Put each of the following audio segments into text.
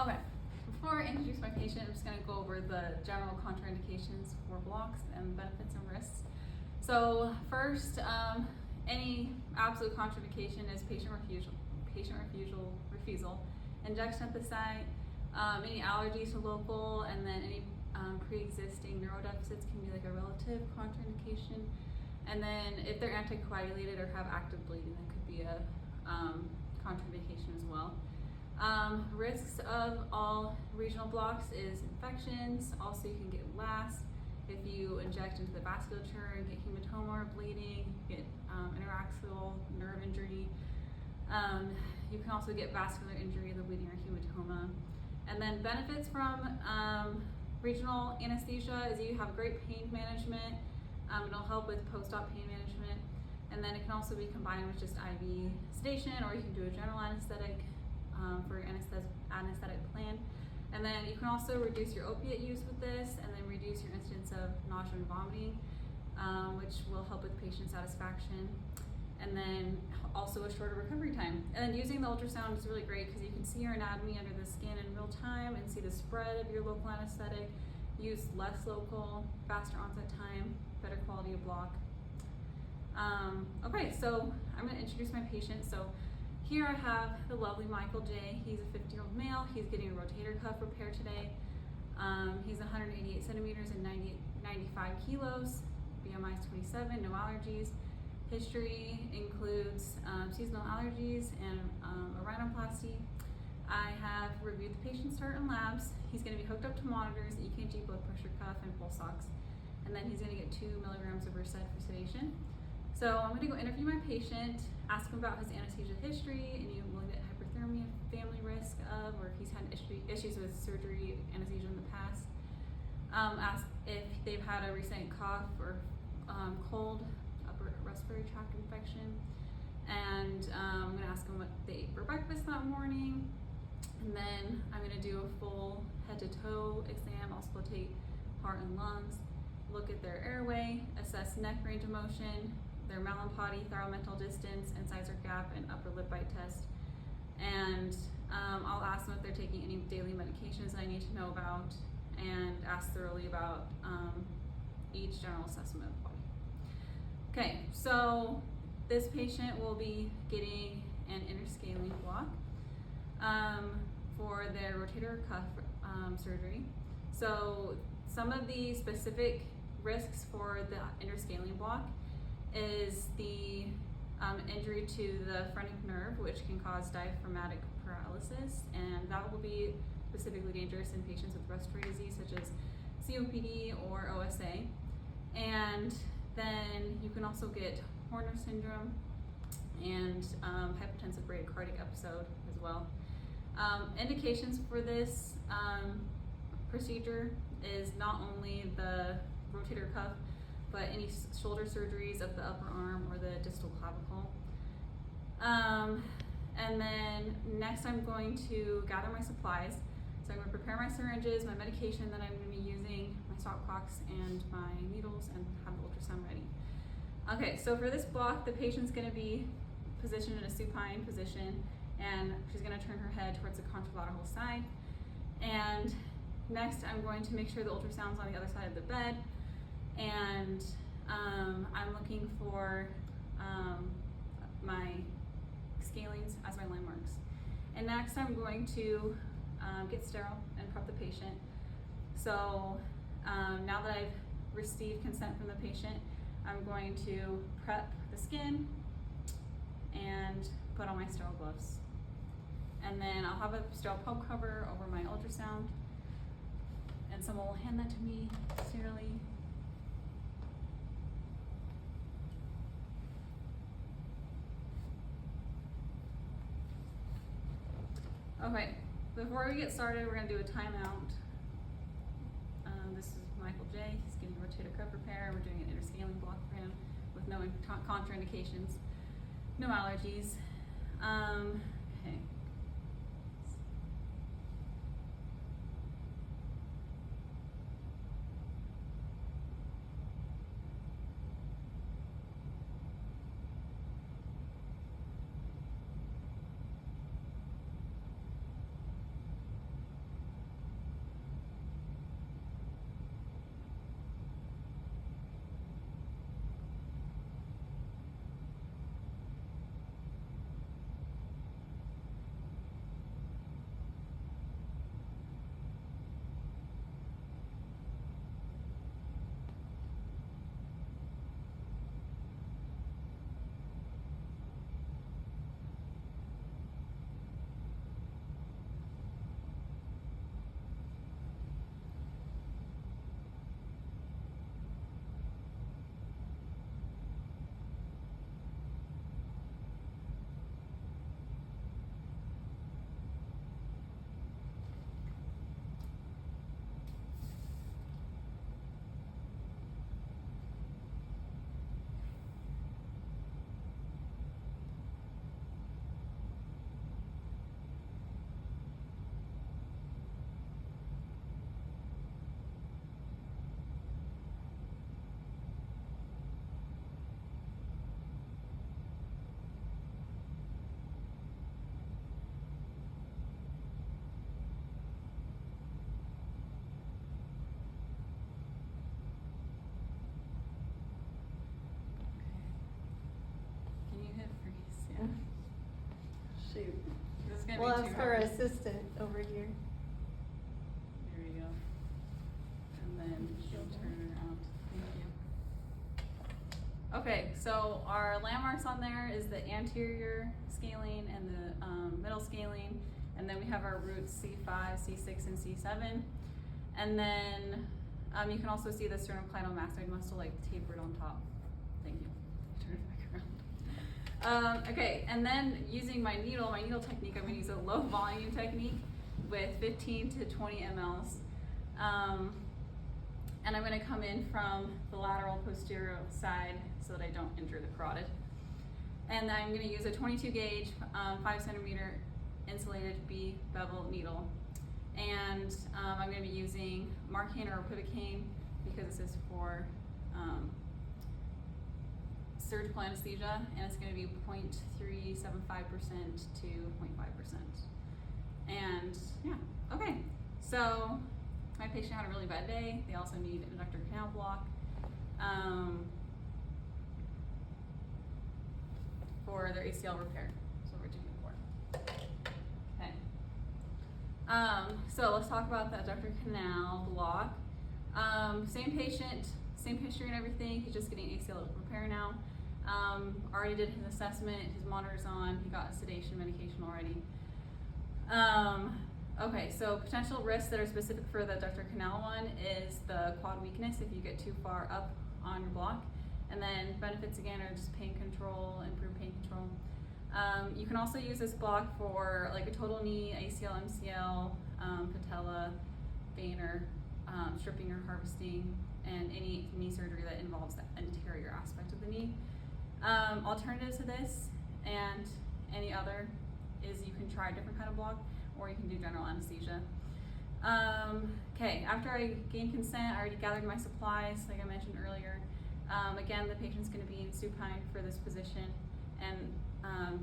Okay, before I introduce my patient, I'm just going to go over the general contraindications for blocks and benefits and risks. So first, any absolute contraindication is patient refusal, injection at the site, any allergies to local, and then any pre-existing neurodeficits can be like a relative contraindication. And then if they're anticoagulated or have active bleeding, that could be a contraindication as well. Risks of all regional blocks is infections. Also, you can get LAS if you inject into the vasculature and get hematoma or bleeding, get interaxial nerve injury. You can also get vascular injury, the bleeding or hematoma. And then benefits from regional anesthesia is you have great pain management. It'll help with post-op pain management. And then it can also be combined with just IV sedation, or you can do a general anesthetic for your anesthetic plan. And then you can also reduce your opiate use with this, and then reduce your incidence of nausea and vomiting, which will help with patient satisfaction. And then also a shorter recovery time. And then using the ultrasound is really great because you can see your anatomy under the skin in real time and see the spread of your local anesthetic, use less local, faster onset time, better quality of block. Okay, so I'm going to introduce my patient. So here I have the lovely Michael J. He's a 50-year-old male. He's getting a rotator cuff repair today. He's 188 centimeters and 95 kilos. BMI is 27, no allergies. History includes seasonal allergies and a rhinoplasty. I have reviewed the patient's chart and labs. He's going to be hooked up to monitors, EKG, blood pressure cuff, and pulse ox. And then he's going to get 2 milligrams of Versed for sedation. So I'm going to go interview my patient, ask him about his anesthesia history, any malignant hyperthermia, family risk of, or if he's had issues with surgery, anesthesia in the past. Ask if they've had a recent cough or cold, upper respiratory tract infection. And I'm going to ask them what they ate for breakfast that morning. And then I'm going to do a full head-to-toe exam, auscultate heart and lungs, look at their airway, assess neck range of motion, their Mallampati, thyromental distance, incisor gap, and upper lip bite test. And I'll ask them if they're taking any daily medications that I need to know about, and ask thoroughly about each general assessment of the body. Okay, so this patient will be getting an interscalene block for their rotator cuff surgery. So some of the specific risks for the interscalene block is the injury to the phrenic nerve, which can cause diaphragmatic paralysis, and that will be specifically dangerous in patients with respiratory disease such as COPD or OSA. And then you can also get Horner syndrome and hypotensive bradycardic episode as well. Indications for this procedure is not only the rotator cuff, but any shoulder surgeries of the upper arm or the distal clavicle. And then next I'm going to gather my supplies. So I'm going to prepare my syringes, my medication that I'm going to be using, my stopcocks, and my needles, and have the ultrasound ready. Okay, so for this block, the patient's going to be positioned in a supine position, and she's going to turn her head towards the contralateral side. And next, I'm going to make sure the ultrasound's on the other side of the bed, and I'm looking for my scalenes as my landmarks. And next, I'm going to get sterile and prep the patient. So now that I've received consent from the patient, I'm going to prep the skin and put on my sterile gloves. And then I'll have a sterile pump cover over my ultrasound, and someone will hand that to me sterilely. Okay, before we get started, we're going to do a timeout. This is Michael J. He's getting a rotator cuff repair. We're doing an interscalene block for him with no contraindications, no allergies. Okay. gonna We'll be ask too our hard. assistant over here. There you go. And then she'll turn it around. Thank you. Okay, so our landmarks on there is the anterior scalene and the middle scalene, and then we have our roots C5, C6, and C7. And then you can also see the sternocleidomastoid muscle like tapered on top. Thank you. Turn it back around. Okay, and then using my needle technique, I'm going to use a low volume technique with 15 to 20 mLs. And I'm going to come in from the lateral posterior side so that I don't injure the carotid. And I'm going to use a 22 gauge, 5 centimeter insulated B bevel needle. And I'm going to be using Marcaine or Ropivacaine because this is for surgical anesthesia, and it's going to be 0.375% to 0.5%. And yeah, okay. So my patient had a really bad day. They also need an adductor canal block for their ACL repair. So we're doing it for. Okay. So let's talk about the adductor canal block. Same patient, same history and everything. He's just getting ACL repair now. Already did his assessment. His monitor's on. He got sedation medication already. Okay, so potential risks that are specific for the adductor canal one is the quad weakness if you get too far up on your block. And then benefits again are just pain control, improved pain control. You can also use this block for like a total knee, ACL, MCL, patella, vein or stripping or harvesting, and any knee surgery that involves the anterior aspect of the knee. Alternatives to this and any other is you can try a different kind of block, or you can do general anesthesia. Okay, after I gained consent, I already gathered my supplies, like I mentioned earlier. Again, the patient's going to be in supine for this position, and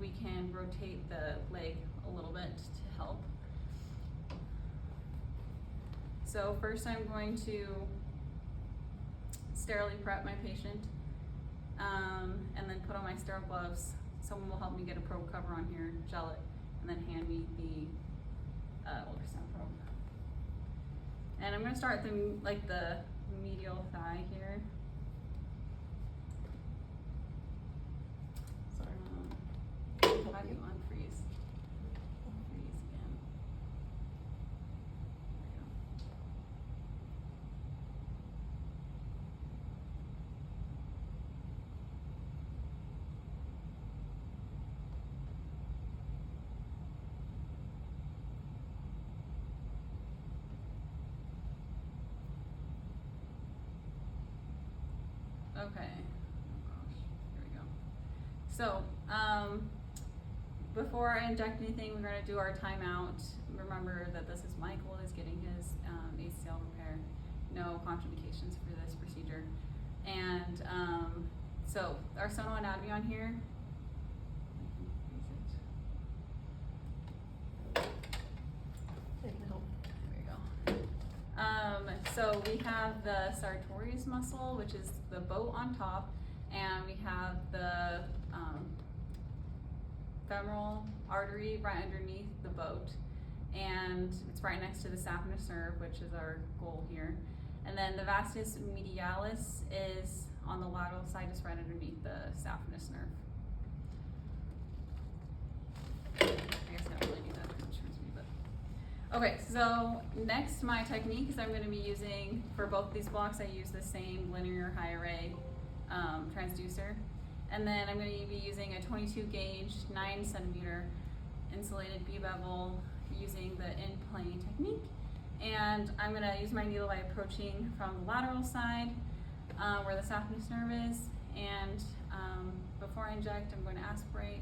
we can rotate the leg a little bit to help. So first I'm going to sterilely prep my patient, and then put on my sterile gloves. Someone will help me get a probe cover on here, gel it, and then hand me the ultrasound probe. And I'm going to start the medial thigh here. Sorry. How do you unfreeze? Freeze again. There we go. Okay. Oh gosh. Here we go. So, before I inject anything, we're going to do our timeout. Remember that this is Michael is getting his ACL repair. No contraindications for this procedure. And so our sono anatomy on here. There we go. So we have the sartorius muscle, which is the boat on top, and we have the femoral artery right underneath the boat, and it's right next to the saphenous nerve, which is our goal here. And then the vastus medialis is on the lateral side, just right underneath the saphenous nerve. I guess I don't really need that pictures me, but okay. So next, my technique is I'm going to be using for both of these blocks. I use the same linear high array transducer. And then I'm going to be using a 22 gauge, 9 centimeter insulated B bevel using the in-plane technique. And I'm going to use my needle by approaching from the lateral side where the saphenous nerve is. And before I inject, I'm going to aspirate